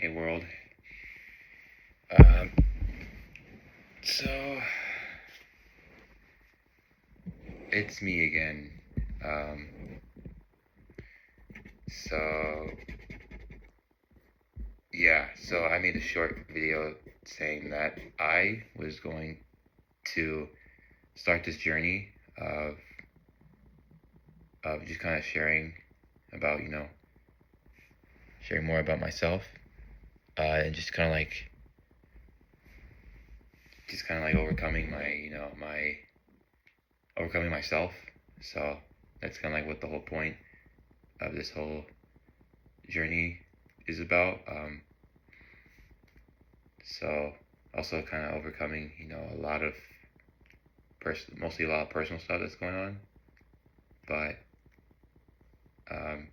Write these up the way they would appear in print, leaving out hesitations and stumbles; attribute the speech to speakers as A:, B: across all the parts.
A: Hey world. Um, so it's me again. Um, so so I made a short video saying that I was going to start this journey of just kind of about, sharing more about myself, and just kind of like overcoming overcoming myself. So that's kind of like what the whole point of this whole journey is about. So also kind of overcoming, a lot of mostly a lot of personal stuff that's going on. But um,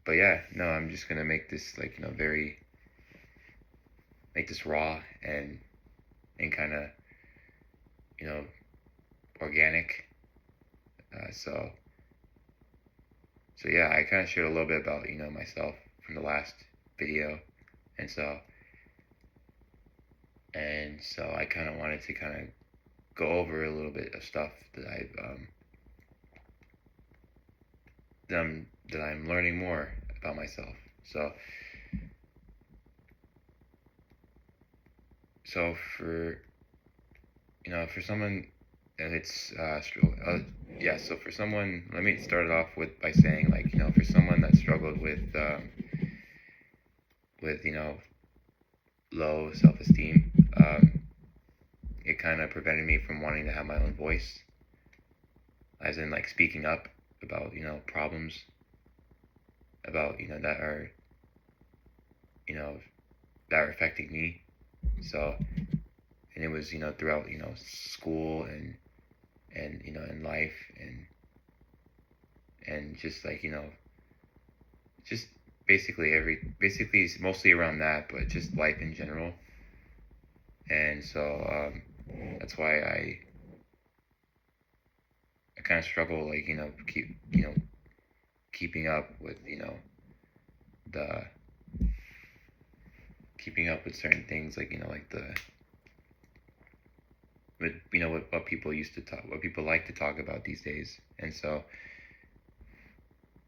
A: but yeah, no, I'm just gonna make this like make this raw and kind of you know organic. So yeah, I kind of shared a little bit about myself from the last video, and so I kind of wanted to kind of go over a little bit of stuff that that I'm learning more about myself. So for for someone it's yeah, so for someone, let me start it off by saying, like, for someone that struggled with low self-esteem, it kind of prevented me from wanting to have my own voice, as in like speaking up about problems about you know that are affecting me. So, and it was throughout school and in life, and just like just basically it's mostly around that, but just life in general. And so that's why I kind of struggle, like, keeping up with the keeping up with certain things, like like the with what people used to talk, what people like to talk about these days. And so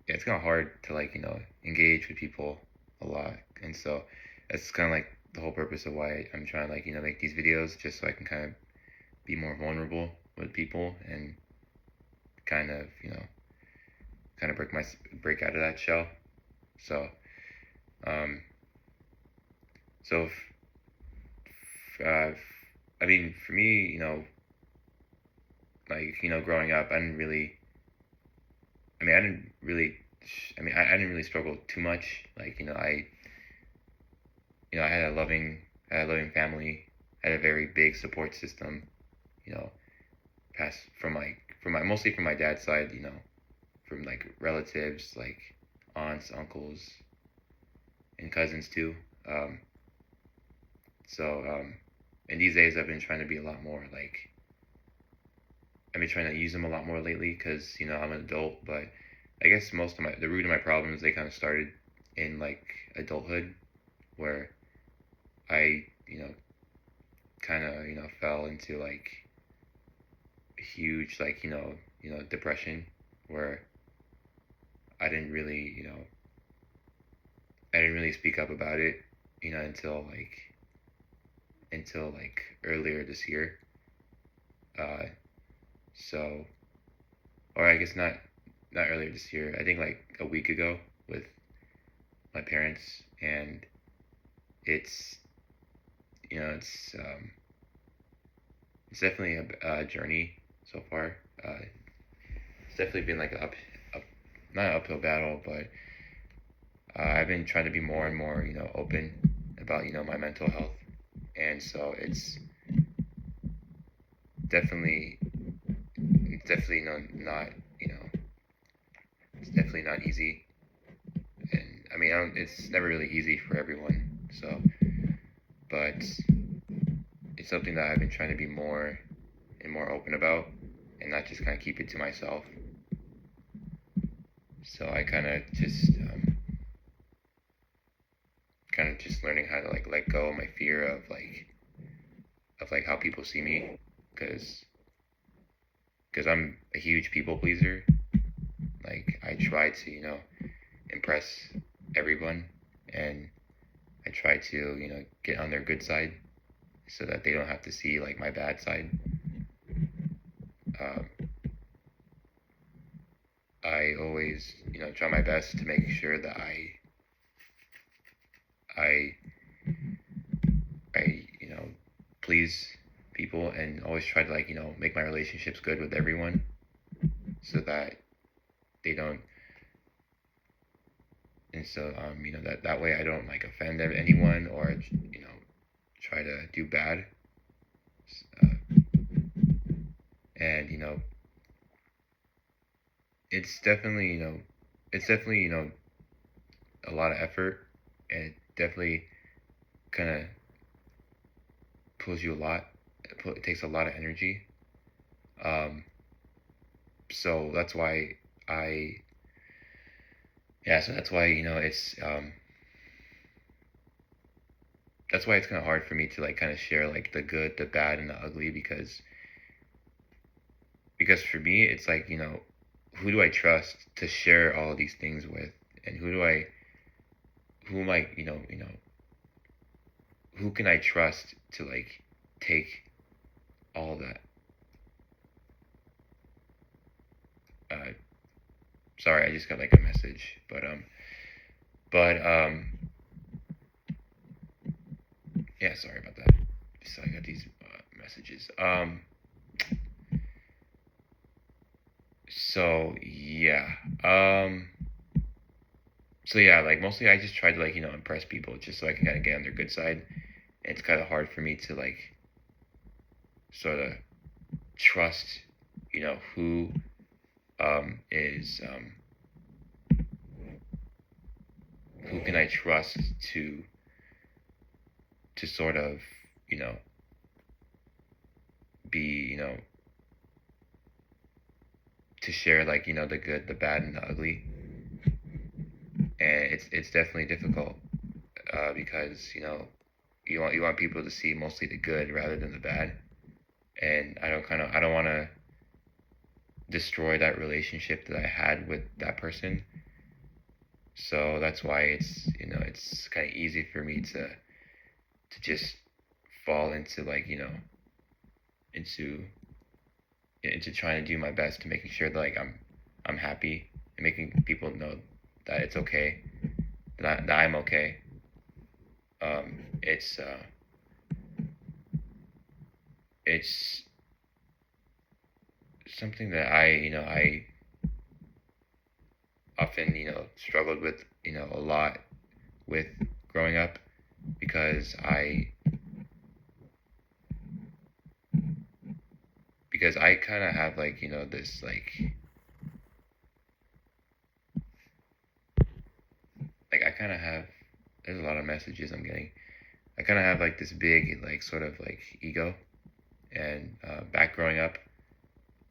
A: yeah, it's kind of hard to like engage with people a lot. And so that's kind of like the whole purpose of why I'm trying to like make these videos, just so I can kind of be more vulnerable with people and kind of kind of break out of that shell. So um so I mean, for me, like growing up, I didn't really I didn't really struggle too much. Like, I had a loving family, I had a very big support system, you know past from my mostly from my dad's side, from like relatives, like aunts, uncles, and cousins too. So in these days, I've been trying to be a lot more like, I've been trying to use them a lot more lately, because I'm an adult. But I guess most of the root of my problems, they kind of started in like adulthood, where I kind of fell into like huge, like depression, where I didn't really I didn't really speak up about it, until earlier this year. Uh, so, or I guess not earlier this year. I think like a week ago, with my parents. And it's it's definitely a journey so far. It's definitely been like up not an uphill battle, but I've been trying to be more and more open about my mental health. And so definitely it's definitely not it's definitely not easy. And I mean, it's never really easy for everyone. So, but it's something that I've been trying to be more and more open about, and not just kind of keep it to myself. So I kind of just just learning how to like let go of my fear of like how people see me, because I'm a huge people pleaser. Like I try to impress everyone, and I try to get on their good side so that they don't have to see like my bad side. Um, I always try my best to make sure that I please people, and always try to like make my relationships good with everyone so that they don't and so that way I don't like offend anyone or try to do bad. uh, and it's definitely a lot of effort, and it definitely kind of pulls you a lot. It takes a lot of energy. um so that's why I so that's why that's why it's kind of hard for me to like kind of share like the good, the bad, and the ugly, because for me it's like who do I trust to share all these things with, and who am I who can I trust to like take all that. uh Sorry, I just got like a message, but yeah, sorry about that. So I got these messages. So yeah. So yeah, like mostly I just try to like impress people just so I can kind of get on their good side. And it's kind of hard for me to like sort of trust who is who can I trust to sort of you know be to share like the good, the bad, and the ugly. And it's definitely difficult, because you want people to see mostly the good rather than the bad. And I don't want to destroy that relationship that I had with that person. So that's why it's kind of easy for me to just fall into like into into trying to do my best to making sure that like I'm happy, and making people know that it's okay, that I'm okay. It's it's something that I often struggled with a lot with growing up, because I kind of have like this like I kind of have there's a lot of messages I'm getting. I kind of have like this big like sort of like ego, and back growing up,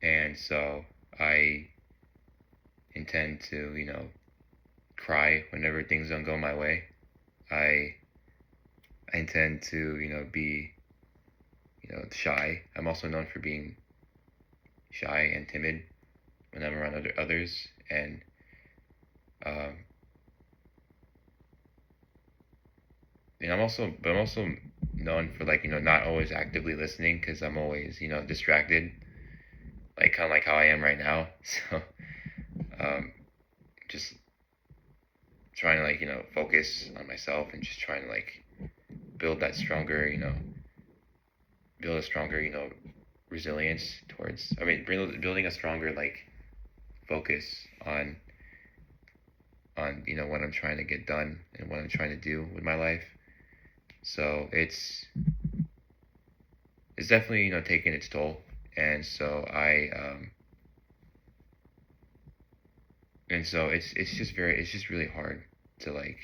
A: and so I intend to cry whenever things don't go my way. I I intend to be shy. I'm also known for being shy and timid when I'm around others, um, and I'm also known for like not always actively listening, because I'm always distracted, like kind of like how I am right now. So um, just trying to like focus on myself, and just trying to like build that stronger build a stronger resilience towards, I mean, building a stronger like focus on what I'm trying to get done and what I'm trying to do with my life. So it's definitely taking its toll. And so it's just really hard to like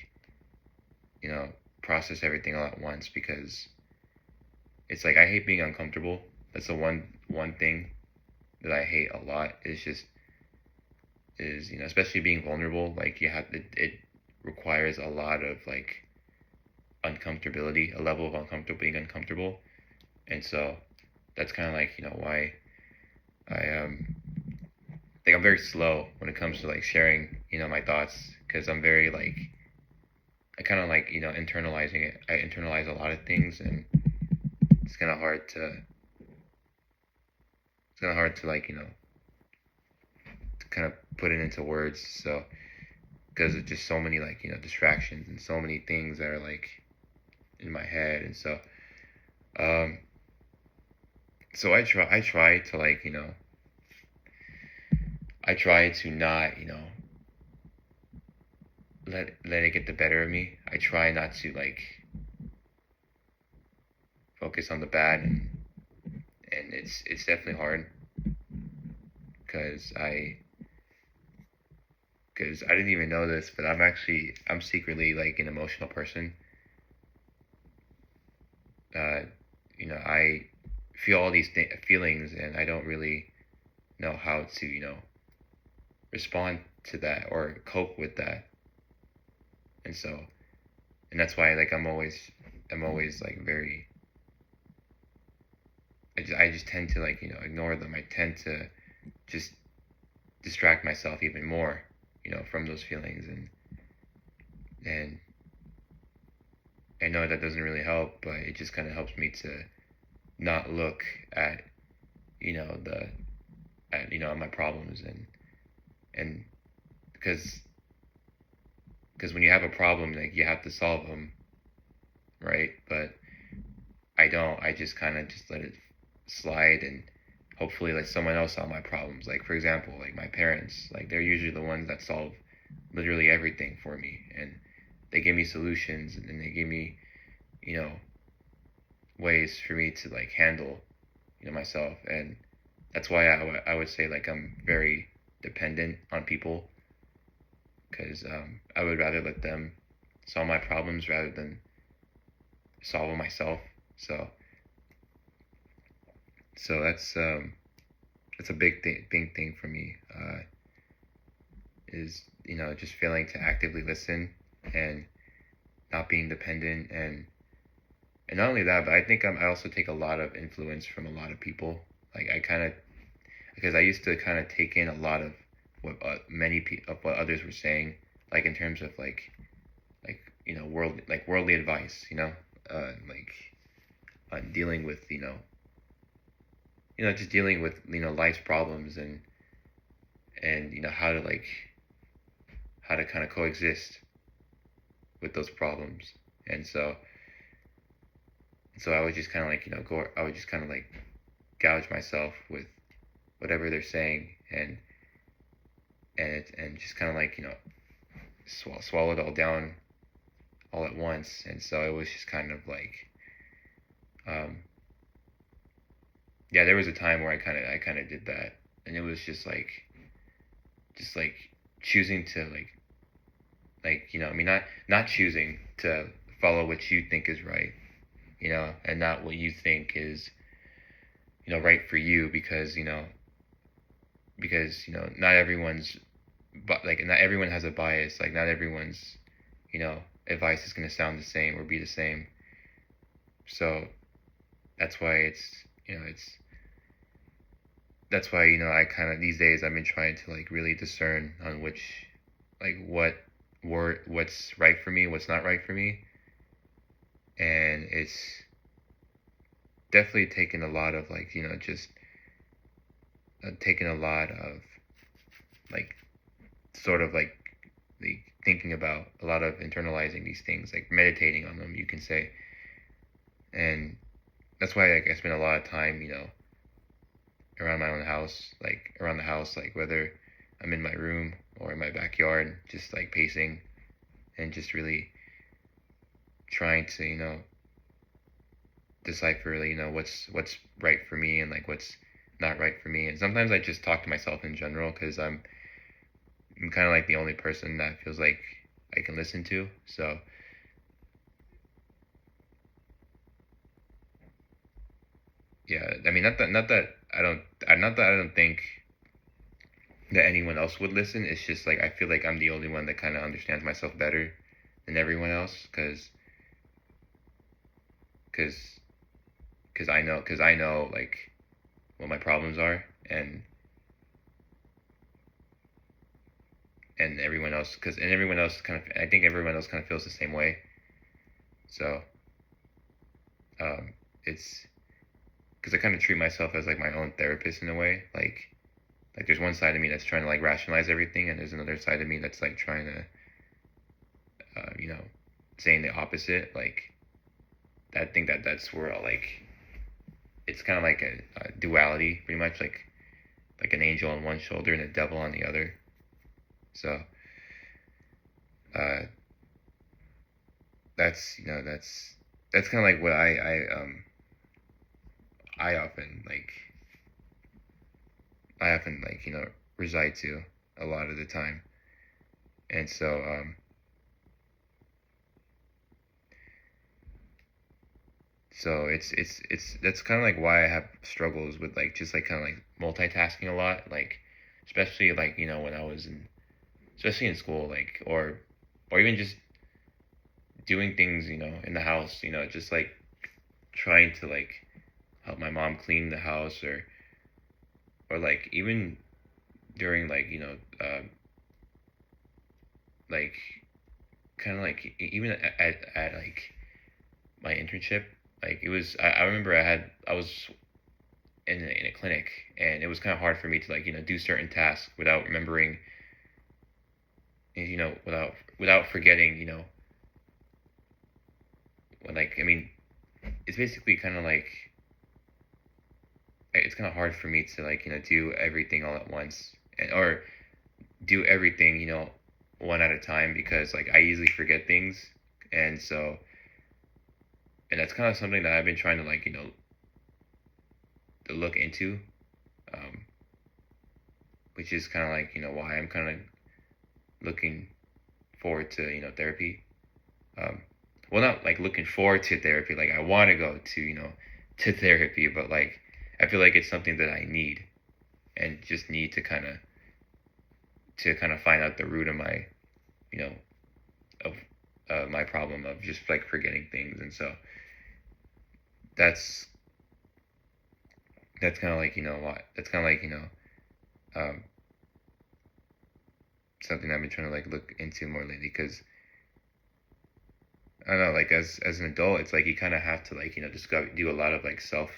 A: process everything all at once, because it's like I hate being uncomfortable. That's the one thing that I hate a lot, is especially being vulnerable. Like it requires a lot of like uncomfortability, a level of uncomfortable being uncomfortable. And so that's kind of like, why I like I'm very slow when it comes to like sharing, my thoughts, because I'm very like I kind of like, internalizing it. I internalize a lot of things, and it's kind of hard to like, to kind of put it into words. So because of just so many like, distractions and so many things that are like in my head. And so um so I try to like, I try to not, let it get the better of me. I try not to like focus on the bad, and it's definitely hard because I didn't even know this, but I'm secretly like an emotional person. uh I feel all these feelings, and I don't really know how to, respond to that or cope with that. And so, and that's why like I'm always like very, I just tend to like, ignore them. I tend to just distract myself even more, from those feelings. And I know that doesn't really help, but it just kind of helps me to not look at, the at, my problems. And because when you have a problem, like you have to solve them, right? But I don't. I just kind of just let it slide, and hopefully let someone else solve my problems. Like for example, like my parents, like they're usually the ones that solve literally everything for me, and they give me solutions, and then they give me, you know, ways for me to like handle, myself. And that's why I would say like I'm very dependent on people, because I would rather let them solve my problems rather than solve them myself. So that's a big thing for me. Is, just failing to actively listen, and not being dependent. And not only that, but I think I also take a lot of influence from a lot of people. Like I kind of, because I used to kind of take in a lot of what of what others were saying, like in terms of like worldly advice, like on dealing with, just dealing with, life's problems, and how to kind of coexist with those problems. And so I would just kind of like, I would just kind of like gouge myself with whatever they're saying, and just kind of like, swallow it all down all at once. And so it was just kind of like, um, yeah, there was a time where I kind of did that, and it was just like choosing to I mean, not choosing to follow what you think is right, and not what you think is, right for you, because not everyone's, but like not everyone has a bias. Like not everyone's, advice is going to sound the same or be the same. So that's why that's why, I kind of these days I've been trying to like really discern on which, like what's right for me, what's not right for me. And it's definitely taken a lot of like, just taken a lot of like sort of like the thinking about a lot of internalizing these things, like meditating on them, you can say. And that's why like I spend a lot of time, around my own house, like around the house, like whether I'm in my room or in my backyard, just like pacing, and just really trying to, decipher, what's right for me, and like what's not right for me. And sometimes I just talk to myself in general, because I'm kind of like the only person that feels like I can listen to. So yeah, I mean, not that I don't think that anyone else would listen. It's just like I feel like I'm the only one that kind of understands myself better than everyone else, because because I know like what my problems are, and everyone else, and everyone else kind of, I think everyone else kind of feels the same way. So it's because I kind of treat myself as like my own therapist in a way. Like there's one side of me that's trying to like rationalize everything, and there's another side of me that's like trying to, you know, saying the opposite. Like I think that's where like it's kind of like a duality, pretty much like an angel on one shoulder and a devil on the other. So uh, that's kind of like what I often like reside to a lot of the time, and so it's that's kind of like why I have struggles with like just like kind of like multitasking a lot, like especially like when I was in, especially in school, like or even just doing things in the house, just like trying to like help my mom clean the house, or like even during like like kind of like even at like my internship. Like it was, I remember I was in a clinic, and it was kind of hard for me to like do certain tasks without remembering, without forgetting, when like I mean it's basically kind of like it's kind of hard for me to like do everything all at once, or do everything one at a time, because like I easily forget things. And so, and that's kind of something that I've been trying to like to look into, um, which is kind of like why I'm kind of looking forward to therapy. Well, not like looking forward to therapy, like I want to go to to therapy, but like I feel like it's something that I need, and just need to kind of find out the root of my you know of my problem of just like forgetting things. And so that's kind of like what that's kind of like um, something I've been trying to like look into more lately, because I don't know, like as an adult, it's like you kind of have to like do a lot of like self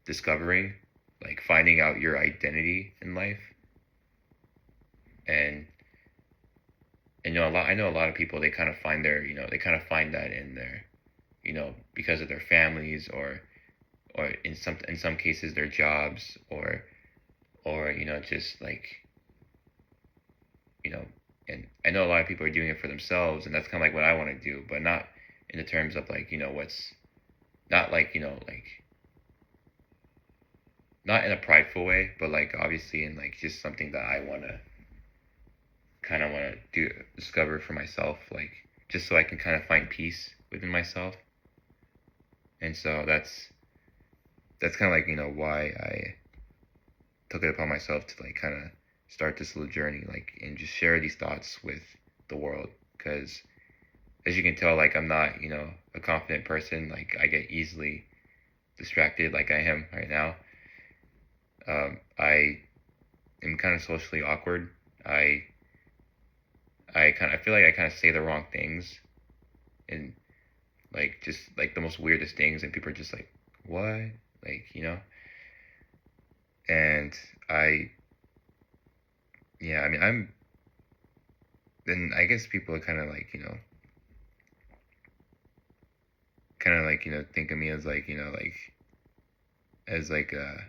A: discovering, like finding out your identity in life. and and I know a lot of people, they kind of find their they kind of find that in their because of their families, or in some cases their jobs, or just like you know and I know a lot of people are doing it for themselves, and that's kind of like what I want to do, but not in the terms of like what's not like like not in a prideful way, but like obviously in like just something that I want to do, discover for myself, like just so I can kind of find peace within myself. And so that's kind of like why I took it upon myself to like kind of start this little journey, like, and just share these thoughts with the world, because as you can tell, like I'm not a confident person. Like I get easily distracted, like I am right now. I am kind of socially awkward. I feel like I kind of say the wrong things, and like just like the most weirdest things, and people are just like, what, like and I yeah, I mean, then I guess people are kind of like think of me as like like as like I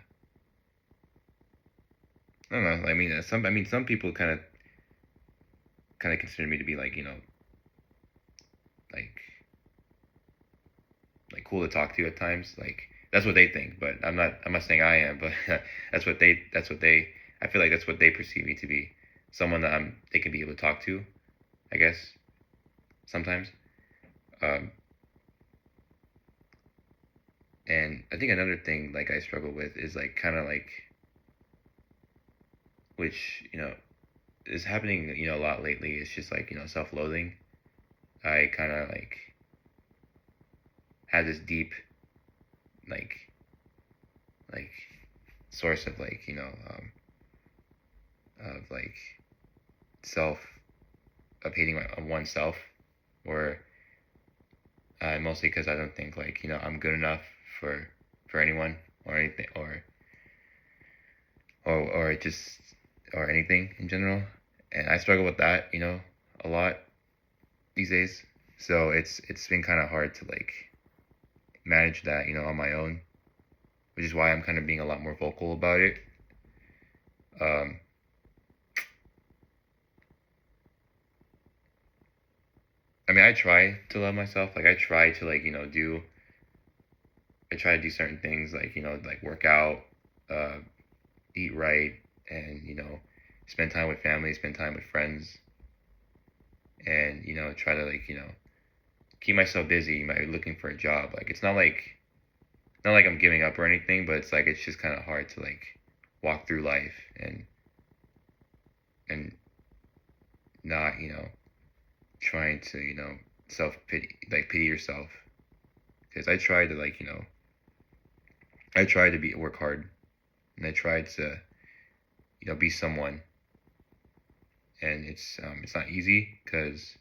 A: don't know. I mean, some people kind of consider me to be like like cool to talk to at times. Like that's what they think, but I'm not saying I am, but that's what they I feel like that's what they perceive me to be. Someone that they can be able to talk to, I guess, sometimes. Um, and I think another thing like I struggle with is like kind of like, which is happening a lot lately. It's just like self-loathing. I kind of like had this deep like like source of like of like self of hating oneself, or mostly because I don't think like I'm good enough for anyone or anything, or just or anything in general. And I struggle with that, a lot these days. So it's been kind of hard to like manage that, on my own, which is why I'm kind of being a lot more vocal about it. Um, I mean, I try to love myself. Like I try to like I try to do certain things like like work out, uh, eat right, and spend time with family, spend time with friends, and try to like keep myself busy by looking for a job. Like it's not like I'm giving up or anything, but it's like it's just kind of hard to like walk through life and not trying to self pity, like pity yourself, because I try to like I try to be work hard, and I try to be someone, and it's not easy because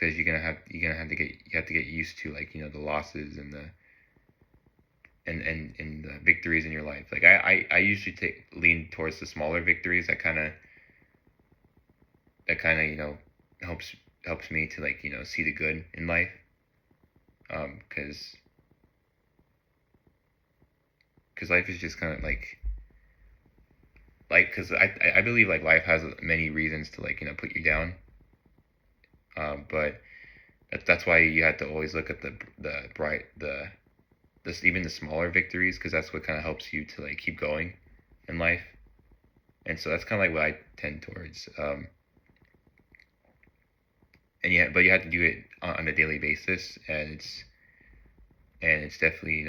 A: you're gonna have to get you have to get used to like the losses and the victories in your life. Like I usually lean towards the smaller victories. That kind of helps me to like see the good in life. Because life is just kind of like because I believe like life has many reasons to like put you down. But that's why you have to always look at the bright this even the smaller victories, because that's what kind of helps you to like keep going in life. And so that's kind of like what I tend towards. And yeah, but you have to do it on a daily basis, and it's definitely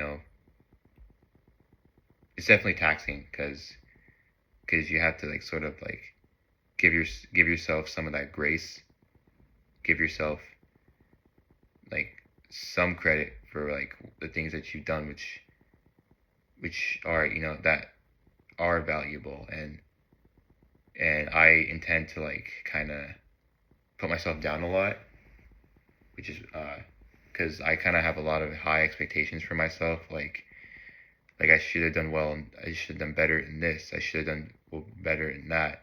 A: it's definitely taxing because you have to like sort of like give yourself some of that grace, give yourself like some credit for like the things that you've done, which are that are valuable, and I intend to like kind of put myself down a lot, which is because I kind of have a lot of high expectations for myself, like I should have done well, and I should have done better in this, I should have done better in that,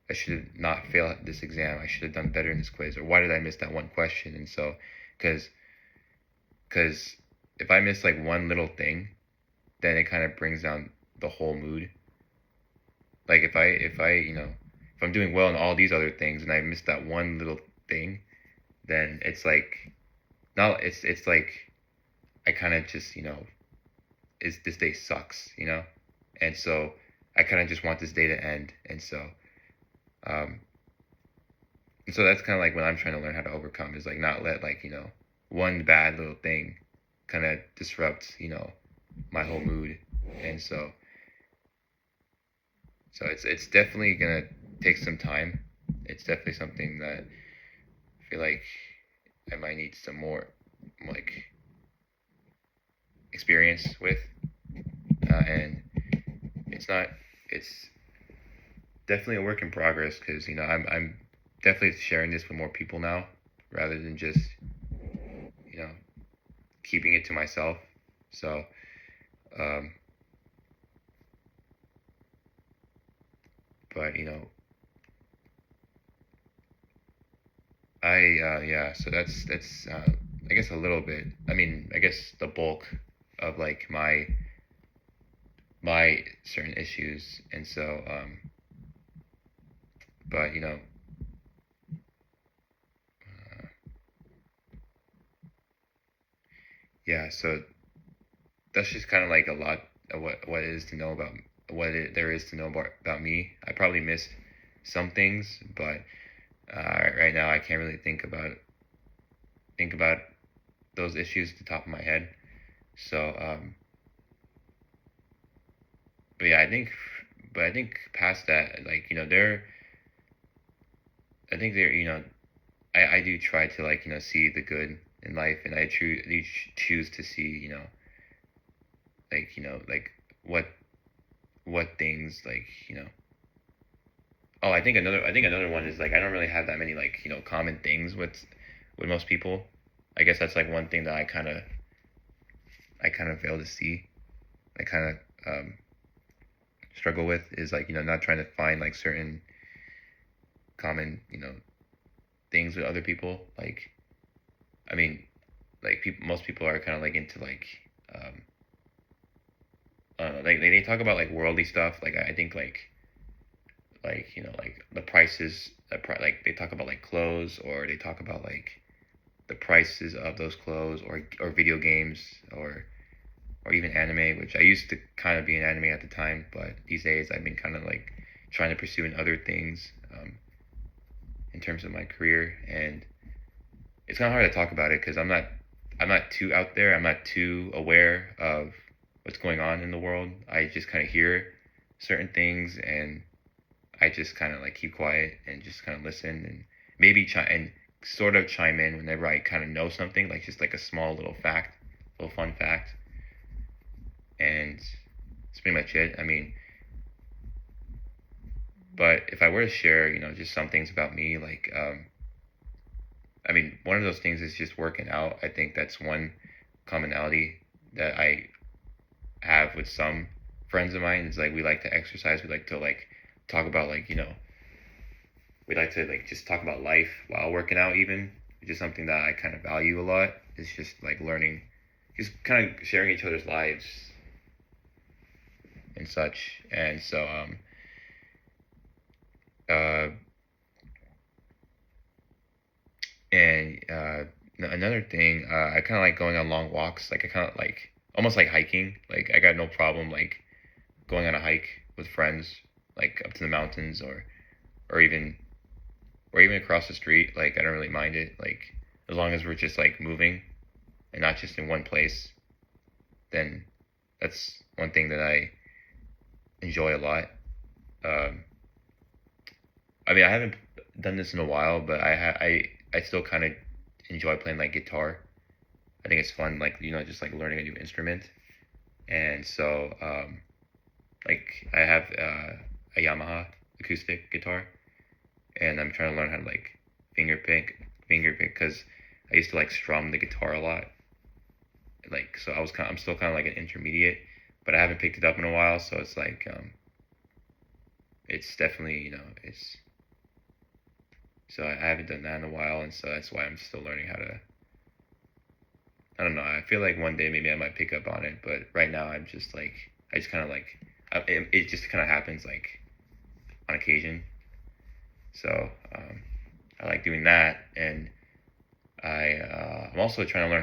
A: I should have not failed at this exam, I should have done better in this quiz, or why did I miss that one question? And so because because if I miss like one little thing, then it kind of brings down the whole mood. Like if I if I'm doing well in all these other things and I miss that one little thing, then it's like not it's like I kind of just is this day sucks, and so I kind of just want this day to end, um and so that's kind of like what I'm trying to learn how to overcome, is like not let like one bad little thing kind of disrupt my whole mood. And so it's definitely gonna take some time. It's definitely something that I feel like I might need some more like experience with, and it's not. It's definitely a work in progress, because I'm definitely sharing this with more people now, rather than just you know keeping it to myself. So um, but yeah. So that's I guess a little bit. I mean, I guess the bulk of like my certain issues, and so but uh, yeah. So that's just kind of like a lot of what it is to know about there is to know about me. I probably missed some things, but right now I can't really think about those issues at the top of my head. So but yeah, I think past that, like I think there I do try to like see the good in life, and I choose to see like what things oh, I think another one is like I don't really have that many common things with most people. I guess that's like one thing that I kind of fail to see. I kind of struggle with is like not trying to find like certain common things with other people. Like I mean, like people most people are kind of like into um I don't know, they talk about like worldly stuff. Like I think like the prices, like they talk about like clothes, or they talk about like the prices of those clothes, or video games, or even anime, which I used to kind of be an anime at the time, but these days I've been kind of like trying to pursue in other things in terms of my career. And it's kind of hard to talk about it because I'm not too out there. I'm not too aware of what's going on in the world. I just kind of hear certain things, and I just kind of like keep quiet and just kind of listen, and maybe sort of chime in whenever I kind of know something, like just like a small little fact, little fun fact. And that's pretty much it. I mean, but if I were to share, just some things about me, like, I mean, one of those things is just working out. I think that's one commonality that I have with some friends of mine. Is like we like to exercise. We like to like talk about we like to like just talk about life while working out, even, which is something that I kind of value a lot. It's just like learning, just kind of sharing each other's lives and such. And so uh and another thing, I kind of like going on long walks. Like I kind of like almost like hiking. Like I got no problem like going on a hike with friends, like up to the mountains, or even across the street. Like I don't really mind it. Like as long as we're just like moving and not just in one place, then that's one thing that I enjoy a lot. Um, I mean, I haven't done this in a while, but I still kind of enjoy playing like guitar. I think it's fun, like just like learning a new instrument. And so, like I have a Yamaha acoustic guitar, and I'm trying to learn how to like finger pick, because I used to like strum the guitar a lot. Like so, I'm still kind of like an intermediate, but I haven't picked it up in a while. So it's like it's definitely it's so I haven't done that in a while, and so that's why I'm still learning how to. I don't know. I feel like one day maybe I might pick up on it, but right now I'm just like I just kind of like it just kind of happens like on occasion. So I like doing that, and I'm also trying to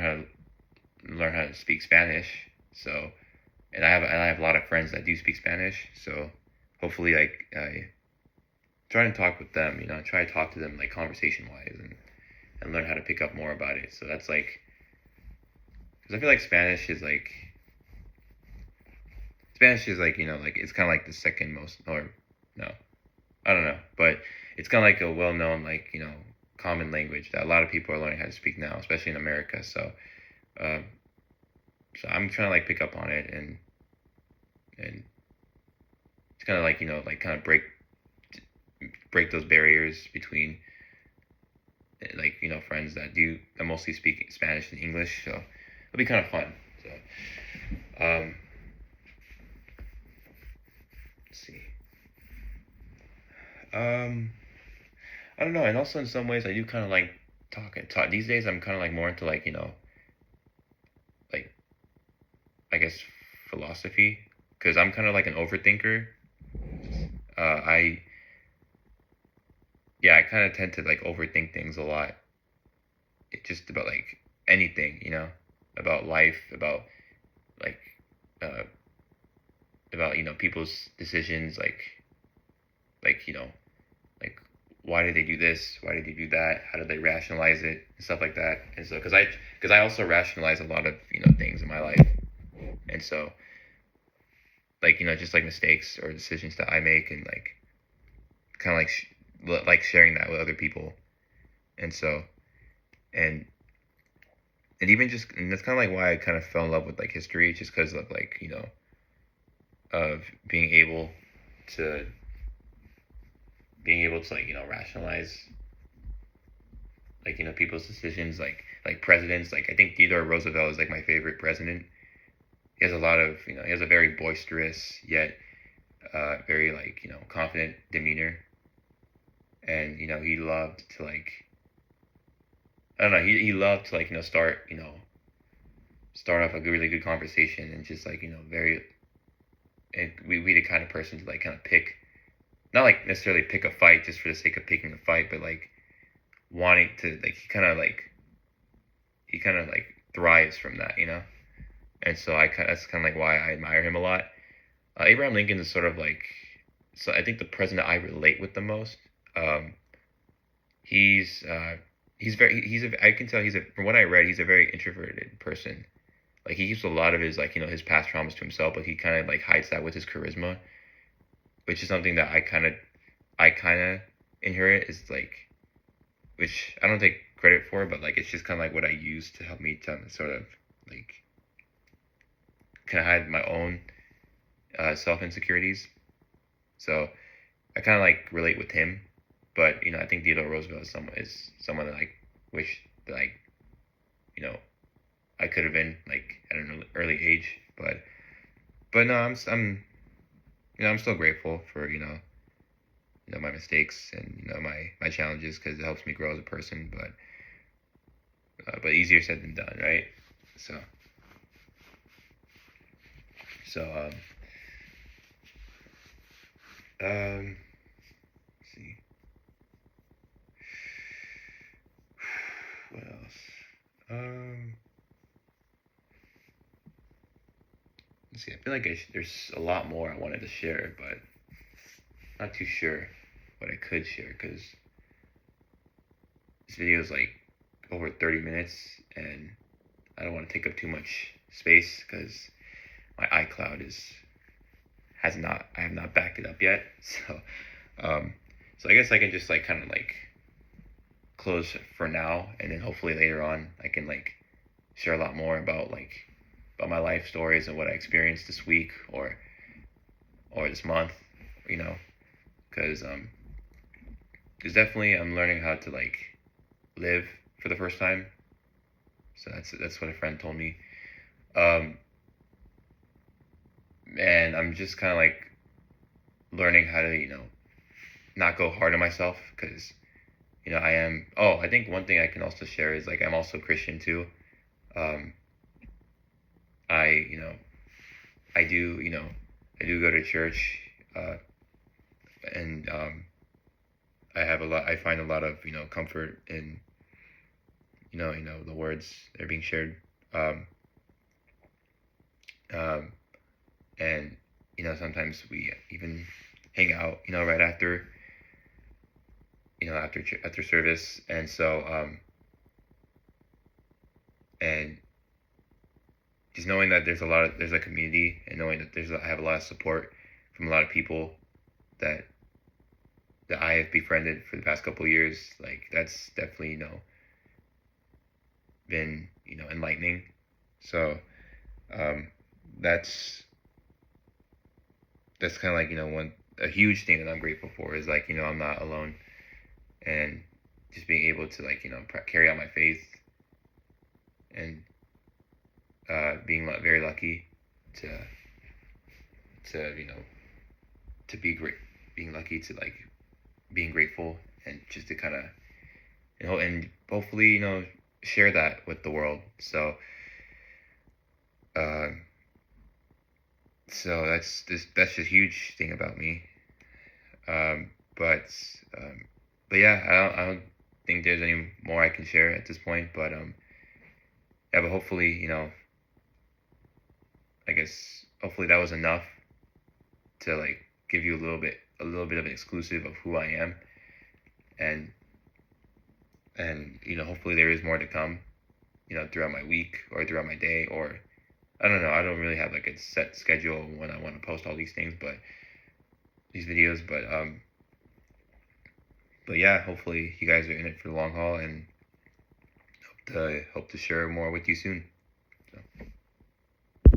A: learn how to speak Spanish. So and I have a lot of friends that do speak Spanish. So hopefully like I try and talk with them. Try to talk to them like conversation wise, and learn how to pick up more about it. So that's like because I feel like Spanish is like like it's kind of like the second most, or no, I don't know, but it's kind of like a well-known like common language that a lot of people are learning how to speak now, especially in America. So um, so I'm trying to like pick up on it, and it's kind of like like kind of break those barriers between like friends that mostly speak Spanish and English. So it'll be kind of fun. So let's see. Um, I don't know, and also in some ways I do kind of like talk. These days I'm kind of like more into like like I guess philosophy, because I'm kind of like an overthinker. I Yeah, I kind of tend to like overthink things a lot. It just about like anything, about life, like uh about people's decisions, like like why did they do this? Why did they do that? How did they rationalize it and stuff like that? And so because I also rationalize a lot of things in my life, and so like just like mistakes or decisions that I make, and like kind of like like sharing that with other people. And so and and even just, and that's kind of like why I kind of fell in love with like history, just because of like, of to being able to like, rationalize like, people's decisions, like presidents. Like, I think Theodore Roosevelt is like my favorite president. He has a lot of, he has a very boisterous yet very like, confident demeanor. And he loved to like, I don't know, he loved to like, start off a really good conversation, and just like, very, and we the kind of person to like kind of pick, not like necessarily pick a fight just for the sake of picking a fight, but like wanting to like, he kind of like thrives from that. And so that's kind of like why I admire him a lot. Abraham Lincoln is sort of like, so I think the president I relate with the most. Um, he's very, I can tell from what I read, he's a very introverted person. Like, he keeps a lot of his like, his past traumas to himself, but he kind of like hides that with his charisma, which is something that I kind of inherit, is like, which I don't take credit for, but like, it's just kind of like what I use to help me to sort of like kind of hide my own self insecurities. So I kind of like relate with him, but I think Theodore Roosevelt is someone that I wish that like, you know I could have been like at an early age, but no, I'm still grateful for my mistakes, and my challenges, because it helps me grow as a person. But easier said than done, right? So so let's see what else. Let's see. I feel like there's a lot more I wanted to share, but not too sure what I could share, because this video is like over 30 minutes, and I don't want to take up too much space, because my iCloud I have not backed it up yet. Um, so I guess I can just like kind of like close for now, and then hopefully later on I can like share a lot more about my life stories and what I experienced this week, or this month, you know, because definitely I'm learning how to like live for the first time. So that's what a friend told me. Um, and I'm just kind of like learning how to not go hard on myself, because I am. Oh, I think one thing I can also share is like I'm also Christian too. Um, I I do I do go to church, and I find a lot of comfort in the words that are being shared. Um, um, and sometimes we even hang out right after after service. And so and just knowing that there's a community, and knowing that I have a lot of support from a lot of people that I have befriended for the past couple of years, like that's definitely been enlightening. So um, that's kind of like one a huge thing that I'm grateful for, is like I'm not alone, and just being able to like carry out my faith, and being very lucky to to be great, being lucky to like being grateful, and just to kind of and hopefully share that with the world. So uh, that's just a huge thing about me. Um, but but yeah, I don't think there's any more I can share at this point. But yeah, but hopefully I guess hopefully that was enough to like give you a little bit of an exclusive of who I am, and hopefully there is more to come throughout my week, or throughout my day, or I don't know. I don't really have like a set schedule when I want to post all these things, but these videos. But yeah, hopefully you guys are in it for the long haul, and hope to share more with you soon. So.